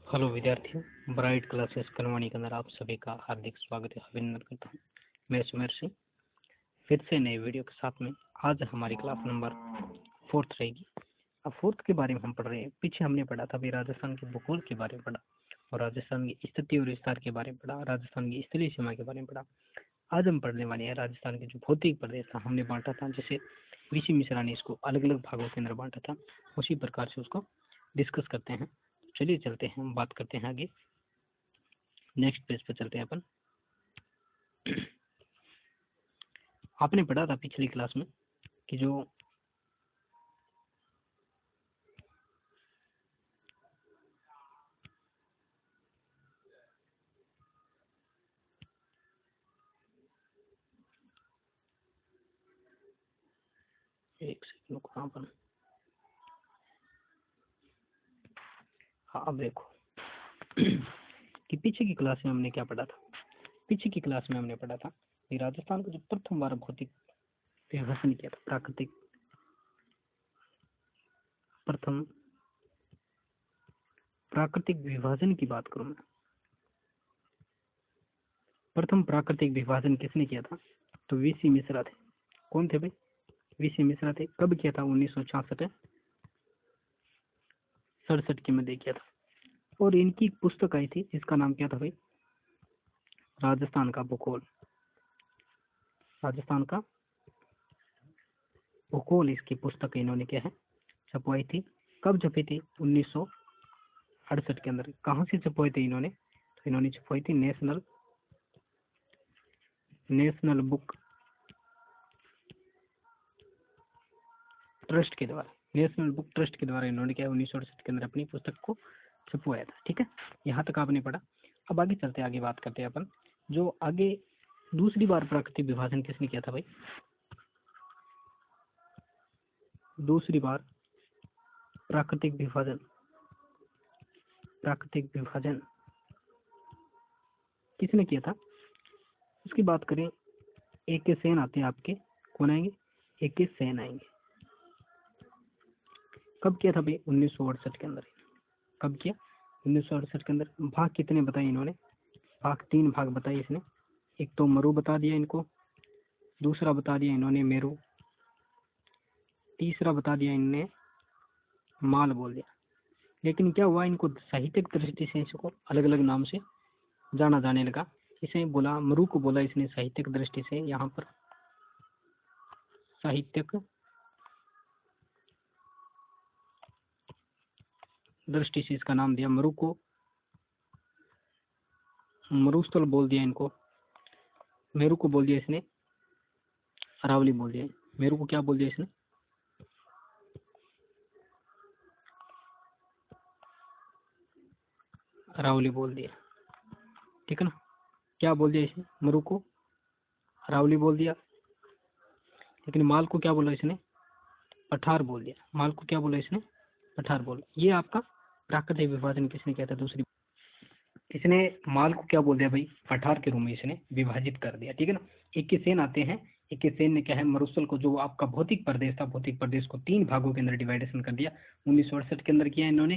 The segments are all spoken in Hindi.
हेलो विद्यार्थियों, ब्राइट क्लासेस कलवानी के अंदर आप सभी का हार्दिक स्वागत है, अभिनंदन करता हूँ। मैं सुमेर सिंह फिर से नए वीडियो के साथ में। आज हमारी क्लास नंबर 4 रहेगी। अब 4 के बारे में हम पढ़ रहे हैं। पीछे हमने पढ़ा था अभी राजस्थान के भूगोल के बारे में पढ़ा और राजस्थान की स्थिति और विस्तार के बारे में पढ़ा, राजस्थान की स्थलीय सीमा के बारे में पढ़ा। आज हम पढ़ने वाले हैं राजस्थान के जो भौतिक प्रदेश था, हमने बांटा था, जैसे वीसी मिश्रा ने इसको अलग अलग भागों के अंदर बांटा था, उसी प्रकार से उसको डिस्कस करते हैं। चलिए चलते हैं, हम बात करते हैं आगे। नेक्स्ट पेज पर चलते हैं अपन। आपने पढ़ा था पिछली क्लास में कि जो एक सेकंड को अपन, हाँ अब देखो कि पीछे की क्लास में हमने क्या पढ़ा था। पीछे की क्लास में हमने पढ़ा था कि राजस्थान को जो प्रथम बार भौतिक विभाजन किया था, प्राकृतिक विभाजन की बात करूं मैं, प्रथम प्राकृतिक विभाजन किसने किया था? तो वीसी मिश्रा थे। कौन थे भाई? वीसी मिश्रा थे। कब किया था? 1966 की मध्य किया था। और इनकी पुस्तक आई थी, इसका नाम क्या था भाई? राजस्थान का भूगोल। राजस्थान का भूगोल, इसकी पुस्तक इन्होंने क्या है छपवाई थी। कब छपी थी? 1968 के अंदर। कहाँ से छपवाई थी इन्होंने? तो इन्होंने छपवाई थी नेशनल बुक ट्रस्ट के द्वारा। नेशनल बुक ट्रस्ट के द्वारा इन्होंने क्या 1968 के अंदर अपनी पुस्तक को छपवाया था। ठीक है, यहाँ तक आपने पढ़ा। अब आगे चलते, आगे बात करते हैं अपन। जो आगे दूसरी बार प्राकृतिक विभाजन किसने किया था भाई? दूसरी बार प्राकृतिक विभाजन किसने किया था? उसकी बात करें, ए के सेन आते हैं आपके। कौन आएंगे? ए के सेन आएंगे। कब किया था भाई? 1968 के अंदर। कब किया? 1968 के अंदर। भाग कितने बताए इन्होंने? भाग 3 भाग बताए इसने। एक तो मरु बता दिया इनको, दूसरा बता दिया इन्होंने मेरू, तीसरा बता दिया इनने माल बोल दिया। लेकिन क्या हुआ, इनको साहित्यिक दृष्टि से इसको अलग अलग नाम से जाना जाने लगा। इसे बोला, मरु को बोला इसने साहित्यिक दृष्टि से, यहाँ पर साहित्यिक दृष्टि से इसका नाम दिया। मरु को मरुस्थल बोल दिया इनको। मेरू को बोल दिया इसने अरावली बोल दिया। मेरू को क्या बोल दिया इसने? अरावली बोल दिया। ठीक है ना? क्या बोल दिया इसने? मरु को अरावली बोल दिया। लेकिन माल को क्या बोला इसने? पठार बोल दिया। माल को क्या बोला इसने? पठार बोल। ये आपका प्राकृतिक विभाजन किसने किया था? दूसरी इसने माल को क्या बोल दिया भाई? पठार के रूप में इसने विभाजित कर दिया। ठीक है ना? एक के सेन आते हैं। एक के सेन ने क्या है, मरुस्थल को, जो आपका भौतिक प्रदेश था, भौतिक प्रदेश को 3 भागों के अंदर डिवाइडेशन कर दिया। 1968 के अंदर किया इन्होंने।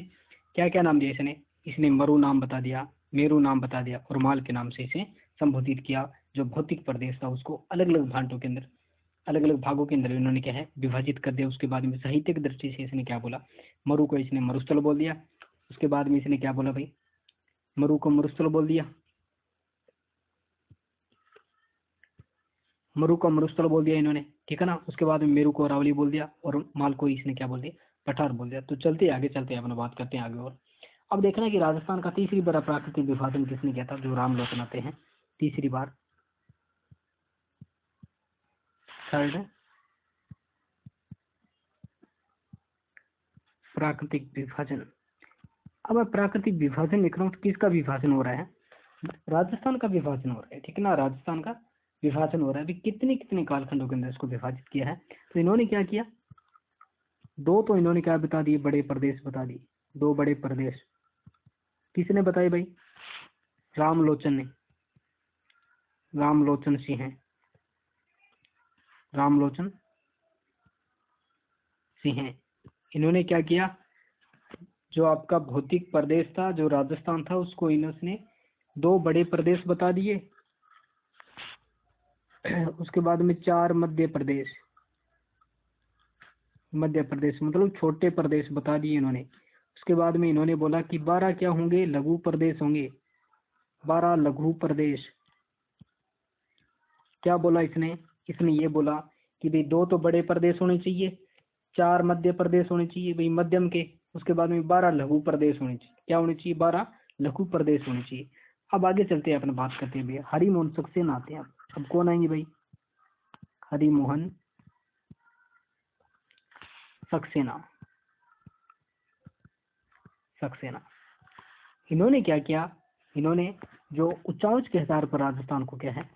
क्या क्या नाम दिया इसने? इसने मरु नाम बता दिया, मेरू नाम बता दिया और माल के नाम से इसे संबोधित किया। जो भौतिक प्रदेश था उसको अलग अलग भागों के अंदर, अलग अलग भागों के अंदर इन्होंने क्या है विभाजित कर दिया। उसके बाद में साहित्यिक दृष्टि से इसने क्या बोला? मरु को इसने मरुस्थल बोल दिया। उसके बाद में इसने क्या बोला भाई? मरु को मरुस्थल बोल दिया। मरु को मरुस्थल बोल दिया इन्होंने। ठीक है ना? उसके बाद में मेरू को अरावली बोल दिया और माल को इसने क्या बोल दिया? पठार बोल दिया। तो चलते आगे, चलते हैं अपना बात करते हैं आगे। और अब देखना कि राजस्थान का तीसरी बार प्राकृतिक विभाजन किसने किया था? जो राम लोचन आते हैं। तीसरी बार, थर्ड प्राकृतिक विभाजन। अब प्राकृतिक विभाजन लिख रहा हूँ तो किसका विभाजन हो रहा है? राजस्थान का विभाजन हो रहा है। ठीक है ना? राजस्थान का विभाजन हो रहा है। अभी कितने कितने कालखंडों के अंदर इसको विभाजित किया है? तो इन्होंने क्या किया? दो तो इन्होंने क्या बता दिए? बड़े प्रदेश बता दिए। 2 बड़े प्रदेश किसने बताए भाई? रामलोचन ने, रामलोचन सिंह है, रामलोचन सिंह है। इन्होंने क्या किया? जो आपका भौतिक प्रदेश था, जो राजस्थान था, उसको इन्होंने दो बड़े प्रदेश बता दिए। उसके बाद में 4 मध्य प्रदेश, मध्य प्रदेश मतलब छोटे प्रदेश बता दिए इन्होंने। उसके बाद में इन्होंने बोला कि 12 क्या होंगे, लघु प्रदेश होंगे, 12 लघु प्रदेश। क्या बोला इसने? इसने ये बोला कि भाई 2 तो बड़े प्रदेश होने चाहिए, 4 मध्य प्रदेश होने चाहिए भाई मध्यम के, उसके बाद में 12 लघु प्रदेश होने चाहिए। क्या होने चाहिए? 12 लघु प्रदेश होने चाहिए। अब आगे चलते हैं, अपन बात करते हैं भैया हरिमोहन सक्सेना आते हैं। अब कौन आएंगे भाई? हरिमोहन सक्सेना। सक्सेना इन्होंने क्या किया? इन्होंने जो उच्चावच के आधार पर राजस्थान को क्या है,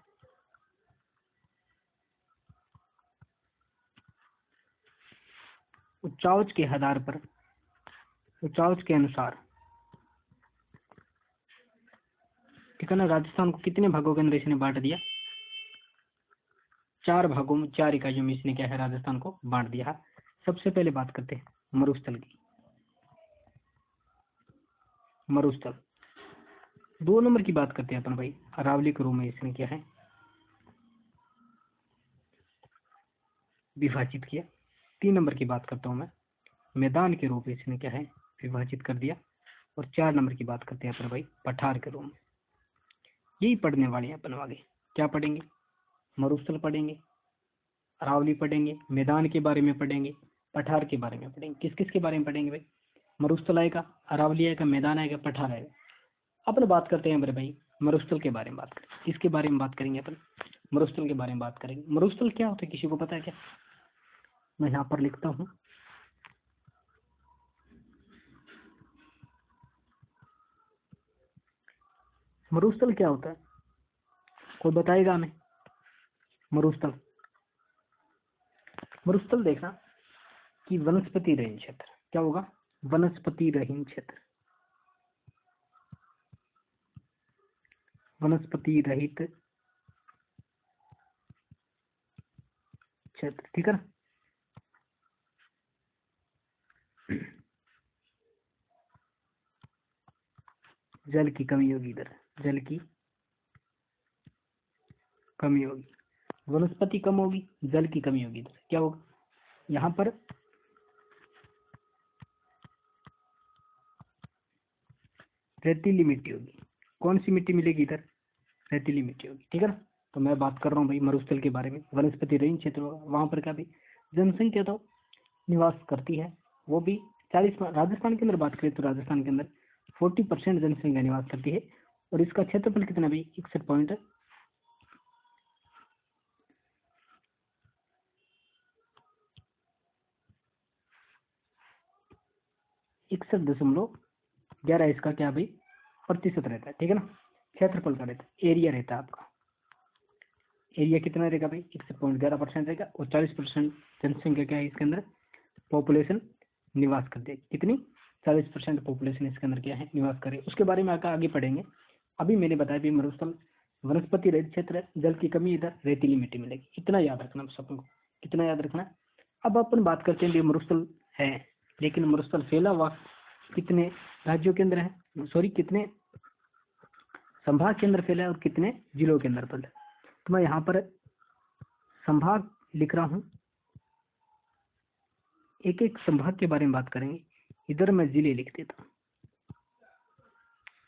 उच्चावच के आधार पर, उच्चावच के अनुसार, ठीक है ना, राजस्थान को कितने भागों के अंदर इसने बांट दिया? 4 भागों में, 4 इकाइयों में इसने क्या है, राजस्थान को बांट दिया। सबसे पहले बात करते हैं मरुस्थल की। मरुस्थल 2 नंबर की बात करते हैं अपन भाई, अरावली के रूप में इसने क्या है, विभाजित किया। 3 नंबर की बात करता हूं मैं, मैदान के रूप में इसने क्या है, विभाजित कर दिया। और 4 नंबर की बात करते हैं अपन भाई, पठार के रूप में। यही पढ़ने वाले हैं अपन आगे। क्या पढ़ेंगे? मरुस्थल पढ़ेंगे, अरावली पढ़ेंगे, मैदान के बारे में पढ़ेंगे, पठार के बारे में पढ़ेंगे। किस किस के बारे में पढ़ेंगे भाई? मरुस्थल आएगा, अरावली आएगा, मैदान आएगा, पठार आएगा। अपन बात करते हैं मेरे भाई मरुस्थल के बारे में बात करें। किसके बारे में बात करेंगे अपन? मरुस्थल के बारे में बात करेंगे। मरुस्थल क्या होता है, किसी को पता है क्या? मैं यहाँ पर लिखता हूँ, मरुस्थल क्या होता है, कोई बताएगा हमें? मरुस्थल, मरुस्थल देखना कि वनस्पति रहित क्षेत्र। क्या होगा? वनस्पति रहित क्षेत्र, वनस्पति रहित क्षेत्र, ठीक है ना। जल की कमी होगी इधर, जल की कमी होगी, वनस्पति कम होगी, जल की कमी होगी। इधर क्या होगा? यहाँ पर रेतीली मिट्टी होगी। कौन सी मिट्टी मिलेगी इधर? रेतीली मिट्टी होगी, ठीक है ना। तो मैं बात कर रहा हूँ भाई मरुस्थल के बारे में, वनस्पति रहित क्षेत्र होगा। वहां पर क्या भी जनसंख्या तो निवास करती है, वो भी 40। राजस्थान के अंदर बात करें तो राजस्थान के अंदर 40% जनसंख्या निवास करती है। और इसका क्षेत्रफल कितना भाई? 61 61.11 इसका क्या भाई प्रतिशत रहता है, ठीक है ना। क्षेत्रफल का रहता है, एरिया रहता है आपका। एरिया कितना रहेगा भाई? 61.11% रहेगा। और 40% जनसंख्या क्या है इसके अंदर, पॉपुलेशन निवास करती है। कितनी? 40% पॉपुलेशन इसके अंदर क्या है, निवास करे। उसके बारे में आगे पढ़ेंगे। अभी मैंने बताया भी मरुस्थल वनस्पति रहित क्षेत्र है, जल की कमी, इधर रेतीली मिट्टी मिलेगी। इतना याद रखना सबको, कितना याद रखना। अब अपन बात करते हैं मरुस्थल है, लेकिन मरुस्थल फैला हुआ कितने राज्यों के अंदर है, सॉरी कितने संभाग के अंदर फैला है और कितने जिलों के अंदर फैला है। तो मैं यहाँ पर संभाग लिख रहा हूँ, एक एक संभाग के बारे में बात करेंगे। इधर मैं जिले लिख देता हूँ।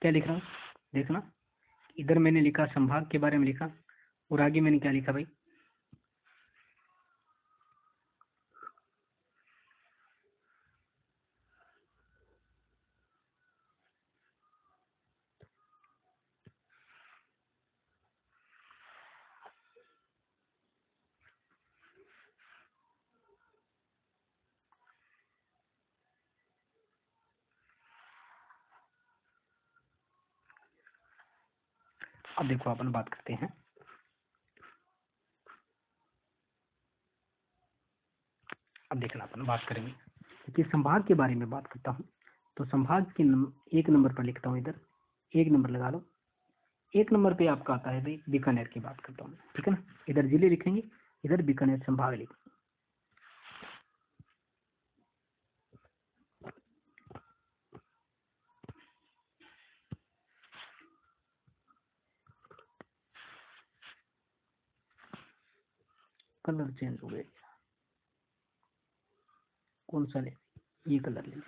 क्या लिख रहा हूँ देखना, इधर मैंने लिखा संभाग के बारे में लिखा, और आगे मैंने क्या लिखा भाई? अब देखो अपन बात करते हैं, अब देखना अपन बात करेंगे कि संभाग के बारे में बात करता हूँ। तो संभाग के 1 नंबर पर लिखता हूँ, इधर 1 नंबर लगा लो। 1 नंबर पे आपका आता है भाई बीकानेर की बात करता हूँ, ठीक है ना। इधर जिले लिखेंगे, इधर बीकानेर संभाग लिखेंगे। कलर चेंज हो गया, कौन सा ले, ये कलर ले,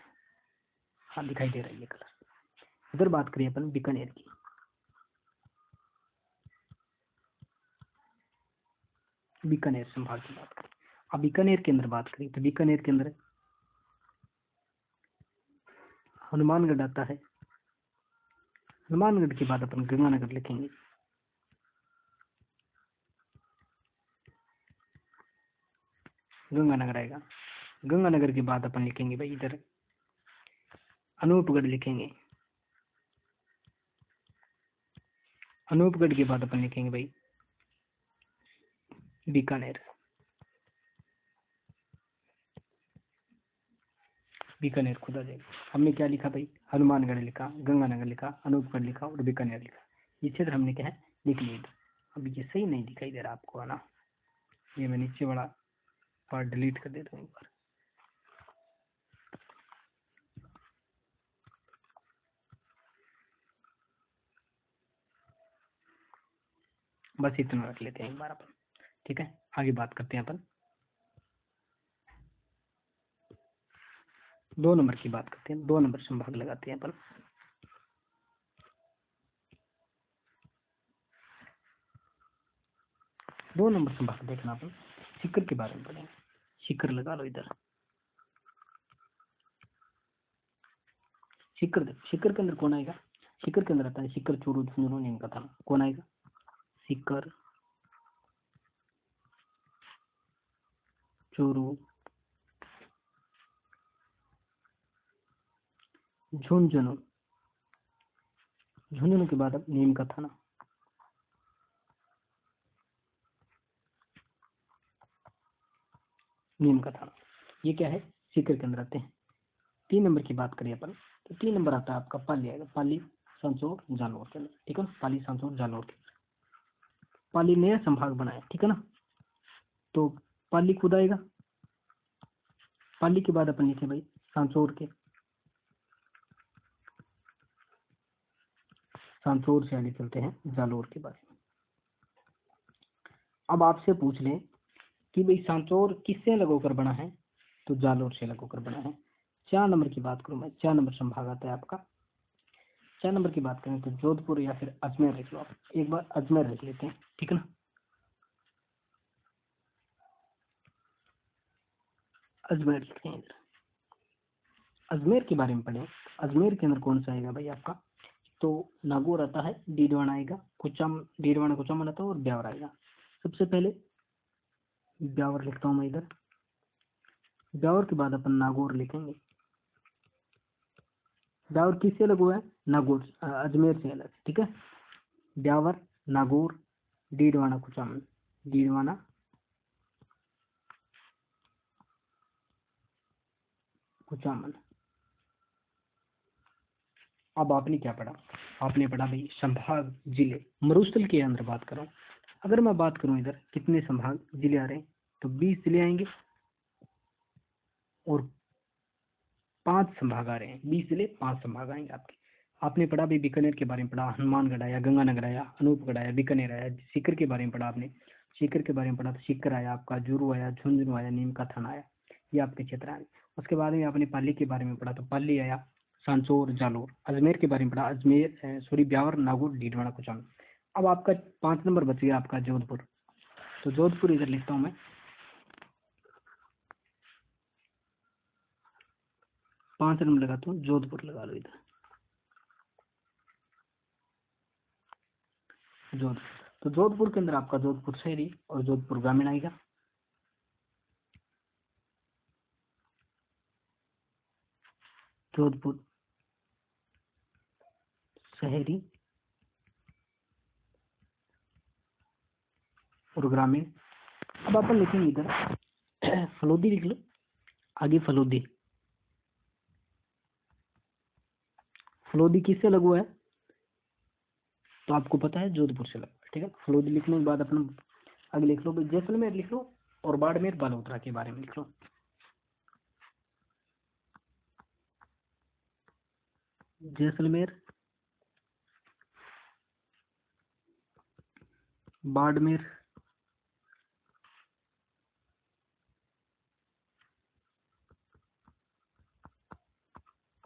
हाँ दिखाई दे रहा है ये कलर। इधर बात करिए अपन बीकानेर की। बीकानेर संभाग की बात करें, अब बीकानेर के अंदर बात करें तो बीकानेर के अंदर हनुमानगढ़ आता है। हनुमानगढ़ के बाद अपन गंगानगर लिखेंगे। गंगानगर आएगा। गंगानगर के बाद अपन लिखेंगे भाई इधर अनूपगढ़ लिखेंगे। अनूपगढ़ के बाद अपन लिखेंगे भाई बीकानेर। बीकानेर खुद आ जाएगा। हमने क्या लिखा भाई, हनुमानगढ़ लिखा, गंगानगर लिखा, अनूपगढ़ लिखा और बीकानेर लिखा। ये क्षेत्र हमने क्या है लिख लिया। अब ये सही नहीं दिखाई दे रहा आपको, है ना, ये मैं नीचे वाला पार्ट डिलीट कर देता हूँ एक बार। बस इतना रख लेते हैं एक बार अपन, ठीक है। आगे बात करते हैं अपन 2 नंबर की बात करते हैं। 2 नंबर संभाग लगाते हैं अपन। 2 नंबर संभाग देखना अपन सीकर के बारे में पढ़ेंगे। सीकर लगा लो इधर। सीकर देखो, सीकर के अंदर कौन आएगा, सीकर के अंदर आता है सीकर चूरू झुंझुनू नीम का थाना। कौन आएगा, सीकर चूरू झुंझुनू। झुंझुनू के बाद अब नीम का थाना। नीम का थाना ये क्या है, सीकर के अंदर आते हैं। 3 नंबर की बात करें अपन तो 3 नंबर आता है आपका पाली आएगा। पाली संचोर जालौर के अंदर, ठीक है। पाली संचोर जालौर के पाली नया संभाग बनाया, ठीक है ना। तो पाली खुद आएगा। पाली के बाद अपन लिखे भाई सांचौर के। सांचौर से आगे चलते हैं जालौर के बारे में। अब आपसे पूछ लें कि भाई सांचौर किससे लगोकर बना है, तो जालौर से लगोकर बना है। 4 नंबर की बात करूं मैं, 4 नंबर संभाग आता है आपका। 4 नंबर की बात करें तो जोधपुर या फिर अजमेर लिख लो आप। एक बार अजमेर लिख लेते हैं, ठीक है ना। अजमेर लिखते हैं इधर। अजमेर के बारे में पढ़े। अजमेर के अंदर कौन सा आएगा भाई आपका, तो नागौर आता है, डीडवाना आएगा, कुचाम डीडवाना कुचामन आता है और ब्यावर आएगा। सबसे पहले ब्यावर लिखता हूँ मैं इधर। ब्यावर के बाद अपन नागौर लिखेंगे। ब्यावर किससे अलग हुआ है, नागौर अजमेर से अलग, ठीक है। ब्यावर नागौर डीडवाना कुचामन। डीडवाना कुचामन। अब आपने क्या पढ़ा, आपने पढ़ा भाई संभाग जिले। मरुस्थल के अंदर बात करूं, अगर मैं बात करूं इधर कितने संभाग जिले आ रहे हैं, तो 20 जिले आएंगे और 5 संभाग आ रहे हैं। 20 जिले 5 संभाग आएंगे आपके। आपने पढ़ा भी बीकानेर के बारे में पढ़ा, हनुमानगढ़ आया, गंगानगर आया, अनूपगढ़ आया, बीकानेर आया। सीकर के बारे में पढ़ा आपने, सीकर के बारे में पढ़ा तो सीकर आया आपका, जुरू आया, झुंझुनू आया, नीम का थाना आया, ये आपके क्षेत्र आए। उसके बाद में आपने पाली के बारे में पढ़ा तो पाली आया, सांचौर जालौर। अजमेर के बारे में पढ़ा, अजमेर सॉरी ब्यावर नागौर डीडवाना कुचामन। अब आपका 5 नंबर बच गया आपका जोधपुर। तो जोधपुर इधर लिखता हूँ मैं। 5 नंबर लगाता हूँ, जोधपुर लगा लो इधर। जोधपुर, तो जोधपुर के अंदर आपका जोधपुर शहरी और जोधपुर ग्रामीण आएगा। जोधपुर शहरी और ग्रामीण। अब अपन लिखेंगे इधर फलोदी लिख लो आगे। फलोदी, फलोदी किससे लगू है, तो आपको पता है जोधपुर से लगू है, ठीक है। फलोदी लिखने के बाद अपन आगे लिख लो जैसलमेर लिख लो और बाड़मेर बालोतरा के बारे में लिख लो। जैसलमेर बाड़मेर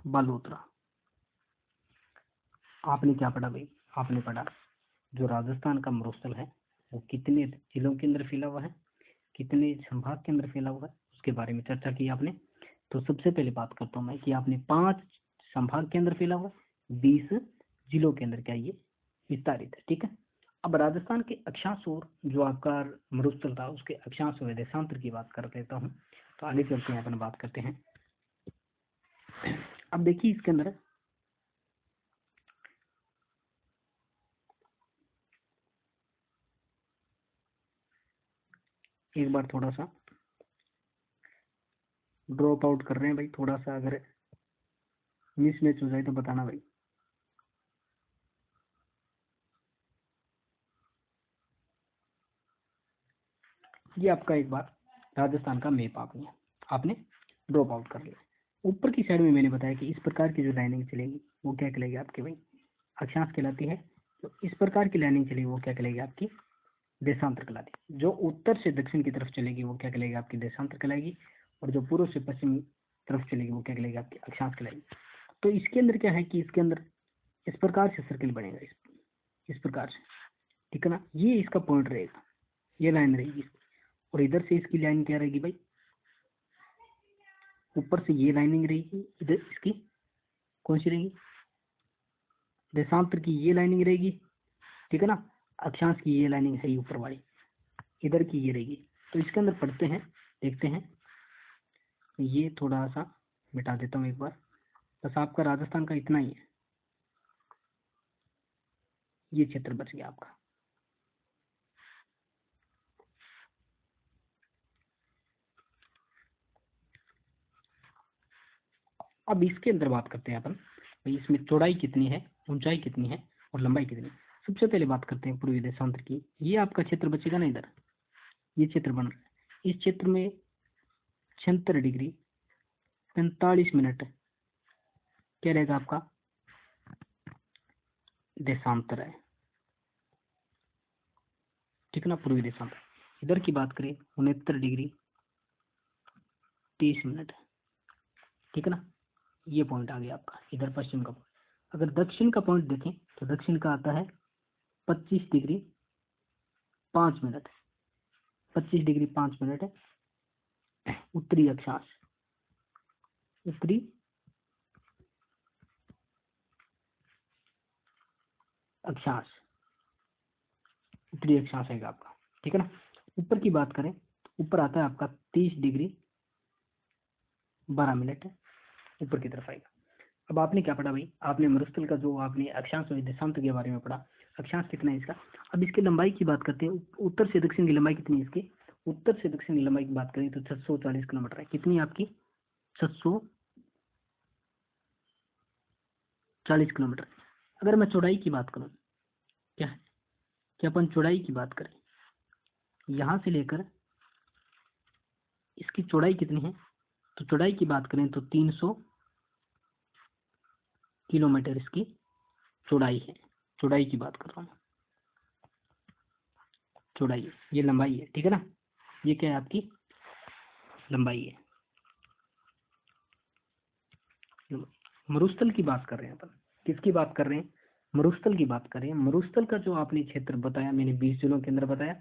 बालोतरा। आपने क्या पढ़ा भाई? आपने पढ़ा जो राजस्थान का मरुस्थल है वो कितने जिलों के अंदर फैला हुआ है, कितने संभाग के अंदर फैला हुआ है, उसके बारे में चर्चा की आपने। तो सबसे पहले बात करता हूँ मैं कि आपने 5 संभाग के अंदर फैला हुआ, 20 जिलों के अंदर क्या ये विस्तारित है, ठीक है। अब राजस्थान के अक्षांश और जो आपका मरुस्थल था उसके अक्षांश और देशांतर की बात कर लेता हूँ। तो आगे चलते हैं, अपन बात करते हैं। अब देखिए इसके अंदर एक बार थोड़ा सा ड्रॉप आउट कर रहे हैं भाई, थोड़ा सा अगर मिसमैच हो जाए तो बताना भाई। ये आपका एक बार राजस्थान का मैप आपने ड्रॉप आउट कर लिया। ऊपर की साइड में मैंने बताया कि इस प्रकार की जो लाइनिंग चलेगी वो क्या कहलाएगी आपकी भाई? अक्षांश कहलाती है। तो इस प्रकार की लाइनिंग चलेगी वो क्या कहलाएगी आपकी? देशांतर कहलाती है। जो उत्तर से दक्षिण की तरफ चलेगी वो क्या कहलाएगी आपकी? देशांतर कहलाएगी। और जो पूर्व से पश्चिम तरफ चलेगी वो क्या कहलाएगी आपकी? अक्षांश कहलाएगी। तो इसके अंदर क्या है कि इसके अंदर इस प्रकार से सर्किल बनेगा, इस प्रकार से, ठीक है ना। ये इसका पॉइंट रहेगा, ये लाइन रहेगी। और इधर से इसकी लाइन क्या रहेगी भाई? ऊपर से ये लाइनिंग रहेगी, इधर इसकी कौन सी रहेगी? देशांतर की ये लाइनिंग रहेगी, ठीक है ना। अक्षांश की ये लाइनिंग है ऊपर वाली, इधर की ये रहेगी। तो इसके अंदर पढ़ते हैं, देखते हैं। ये थोड़ा सा मिटा देता हूँ एक बार, बस आपका राजस्थान का इतना ही है, ये क्षेत्र बच गया आपका। अब इसके अंदर बात करते हैं अपन भाई, इसमें चौड़ाई कितनी है, ऊंचाई कितनी है और लंबाई कितनी है। सबसे पहले बात करते हैं पूर्वी देशांतर की। ये आपका क्षेत्र बचेगा ना, इधर ये क्षेत्र बन रहा है। इस क्षेत्र में 76 डिग्री 45 मिनट क्या रहेगा आपका? देशांतर है, ठीक है ना, पूर्वी देशांतर। इधर की बात करें 69 डिग्री 30 मिनट, ठीक है ना। ये पॉइंट आ गया आपका, इधर पश्चिम का पॉइंट। अगर दक्षिण का पॉइंट देखें तो दक्षिण का आता है 25 डिग्री 5 मिनट, 25 डिग्री 5 मिनट है उत्तरी अक्षांश, उत्तरी अक्षांश, उत्तरी अक्षांश है आपका, ठीक है ना। ऊपर की बात करें तो ऊपर आता है आपका 30 डिग्री 12 मिनट है, ऊपर की तरफ आएगा। अब आपने क्या पढ़ा भाई? आपने मरुस्थल का जो आपने अक्षांश और देशांतर के बारे में पढ़ा। अक्षांश कितना है इसका? अब इसकी लंबाई की बात करते हैं, उत्तर से दक्षिण की लंबाई कितनी है इसकी? उत्तर से दक्षिण की लंबाई की बात करें तो 640 किलोमीटर है। कितनी है आपकी? 640 किलोमीटर। अगर मैं चौड़ाई की बात करूं, क्या है कि अपन चौड़ाई की बात करें, यहां से लेकर इसकी चौड़ाई कितनी है? तो चौड़ाई की बात करें तो 300 किलोमीटर इसकी चौड़ाई है। चौड़ाई की बात कर रहा हूँ, चौड़ाई है, ये लंबाई है, ठीक है ना। ये क्या है आपकी? लंबाई है। मरुस्थल की बात कर रहे हैं अपन, किसकी बात कर रहे हैं? मरुस्थल की बात कर रहे हैं। मरुस्थल का जो आपने क्षेत्र बताया मैंने, 20 जिलों के अंदर बताया,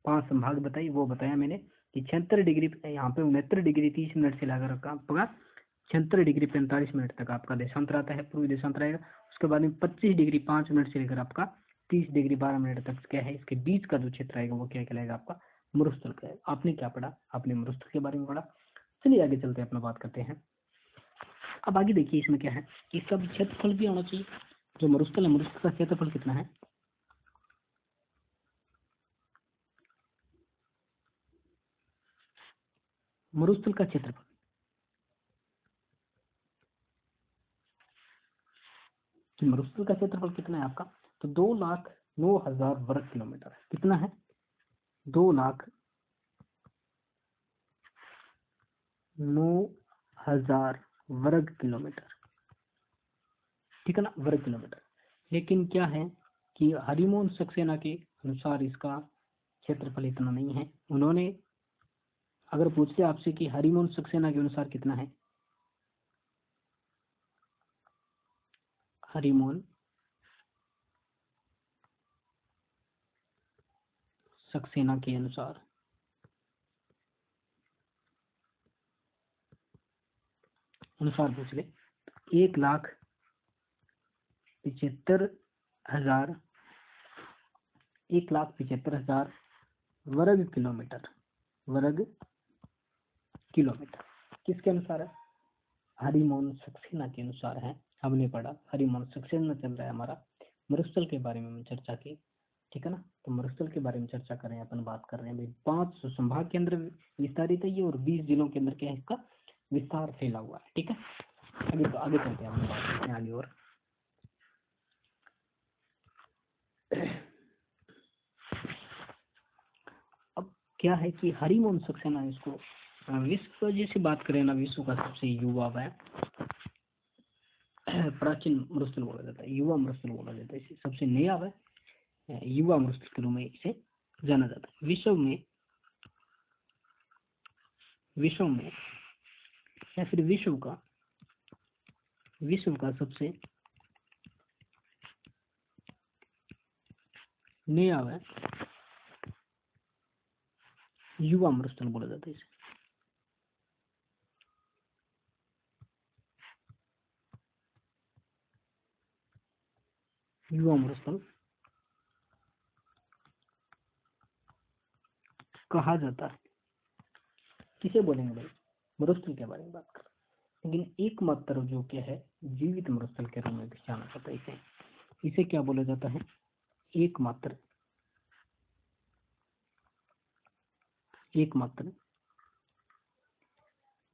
5 संभाग बताई, वो बताया मैंने कि 76 डिग्री यहाँ पे 69 डिग्री 30 मिनट से लेकर आपका 76 डिग्री 45 मिनट तक आपका देशांतर आता है, पूर्वी देशांतर आएगा। उसके बाद में 25 डिग्री 5 मिनट से लेकर आपका 30 डिग्री 12 मिनट तक क्या है, इसके बीच का जो क्षेत्र आएगा वो क्या कहलाएगा आपका? मरुस्थल का है। आपने क्या पढ़ा? आपने मरुस्थल के बारे में पढ़ा। चलिए आगे चलते हैं, अपना बात करते हैं। अब आगे देखिए इसमें क्या है कि इसका क्षेत्रफल भी होना चाहिए। जो मरुस्थल है, मरुस्थल का क्षेत्रफल कितना है? मरुस्थल का क्षेत्रफल कि मरुस्थल का क्षेत्रफल कितना है आपका? तो 2,09,000 वर्ग किलोमीटर है। कितना है? 2,09,000 वर्ग किलोमीटर, ठीक है ना, वर्ग किलोमीटर। लेकिन क्या है कि हरिमोहन सक्सेना के अनुसार इसका क्षेत्रफल इतना नहीं है। उन्होंने अगर पूछते आपसे कि हरिमोहन सक्सेना के अनुसार कितना है, हरिमोहन सक्सेना के अनुसार पूछ ले 1,75,000 1,75,000 वर्ग किलोमीटर किसके अनुसार है? हरिमोहन सक्सेना के अनुसार है। हमने पढ़ा हरिमोहन सक्सेना चल रहा है हमारा, मरुस्थल के बारे में हमने चर्चा की, ठीक है ना। तो मरुस्थल के बारे में चर्चा कर रहे हैं, अपन बात कर रहे हैं भाई 5 संभाग के अंदर विस्तारित है ये, और 20 जिलों के अंदर क्या है इसका विस्तार फैला हुआ है, ठीक है। आगे चलते हैं, हम बात करते हैं आगे। और अब क्या है कि हरिमोहन सक्सेना इसको विश्व जैसे बात करें ना, विश्व का सबसे युवा है, प्राचीन मरुस्थल बोला जाता है, युवा मरुस्थल बोला जाता है, इसे सबसे नया है, युवा मरुस्थल के रूप में इसे जाना जाता है। विश्व में या फिर विश्व का सबसे नया है, युवा मरुस्थल बोला जाता है इसे। युवा मरुस्थल कहा जाता है। किसे बोलेंगे भाई? मरुस्थल के बारे में बात कर, लेकिन एकमात्र जो क्या है जीवित मरुस्थल के रूप में भी जाना जाता है इसे क्या बोला जाता है? एकमात्र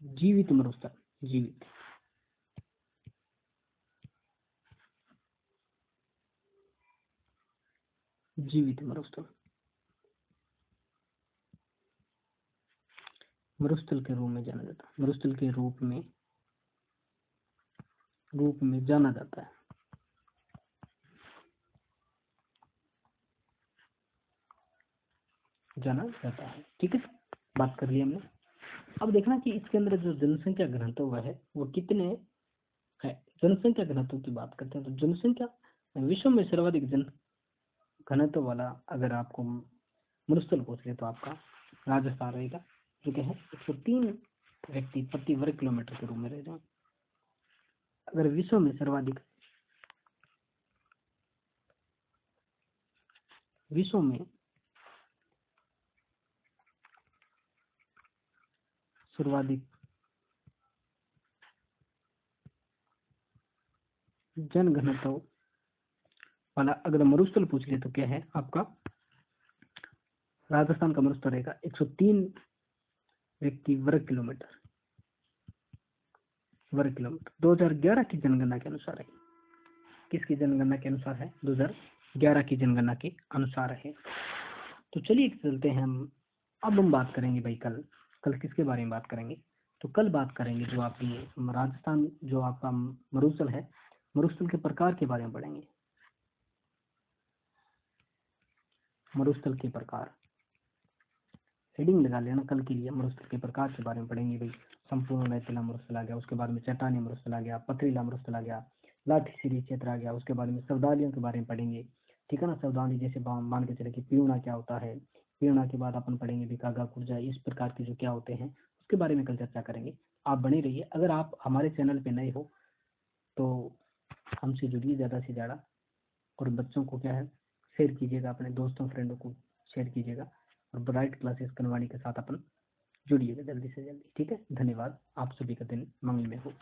जीवित मरुस्थल, जीवित मरुस्थल के रूप में जाना जाता है, मरुस्थल के रूप में जाना जाता है। ठीक है, बात कर ली हमने। अब देखना कि इसके अंदर जो जनसंख्या घनत्व है वो कितने है। जनसंख्या घनत्व की बात करते हैं तो जनसंख्या विश्व में सर्वाधिक जन घनत्व वाला अगर आपको मरुस्थल पूछ ले तो आपका राजस्थान रहेगा, जो क्या है 103 व्यक्ति प्रति वर्ग किलोमीटर के रूप में रह रहे हैं। अगर विश्व में सर्वाधिक जन घनत्व वाला अगर मरुस्थल पूछ ले तो क्या है आपका राजस्थान का मरुस्थल रहेगा 103 व्यक्ति वर्ग किलोमीटर 2011 की जनगणना के अनुसार है। किसकी जनगणना के अनुसार है? 2011 की जनगणना के अनुसार है। तो चलिए चलते हैं हम। अब हम बात करेंगे भाई कल किसके बारे में बात करेंगे? तो कल बात करेंगे जो आपकी राजस्थान जो आपका मरुस्थल है, मरुस्थल के प्रकार के बारे में पढ़ेंगे। मरुस्थल के प्रकार, हेडिंग लगा लेना कल के लिए। मरुस्थल के प्रकार के बारे में पढ़ेंगे भाई। संपूर्ण रेतीला मरुस्थल आ गया, उसके बाद में चट्टानी मरुस्थल आ गया, पथरीला मरुस्थल आ गया, लाठीसिरी क्षेत्र आ गया, उसके बाद में शब्दावलियों के बारे में पढ़ेंगे, ठीक है ना। शब्दावली जैसे मान के चले कि पीवना क्या होता है, पीवना के बाद अपन पढ़ेंगे भिकागा कुर्जा, इस प्रकार के जो क्या होते हैं उसके बारे में कल चर्चा करेंगे। आप बने रहिए। अगर आप हमारे चैनल पे नए हो तो हमसे जुड़िए ज़्यादा से ज़्यादा, और बच्चों को क्या है शेयर कीजिएगा, अपने दोस्तों फ्रेंडों को शेयर कीजिएगा, और ब्राइट क्लासेस करवाने के साथ अपन जुड़िएगा जल्दी से जल्दी, ठीक है। धन्यवाद, आप सभी का दिन मंगलमय हो।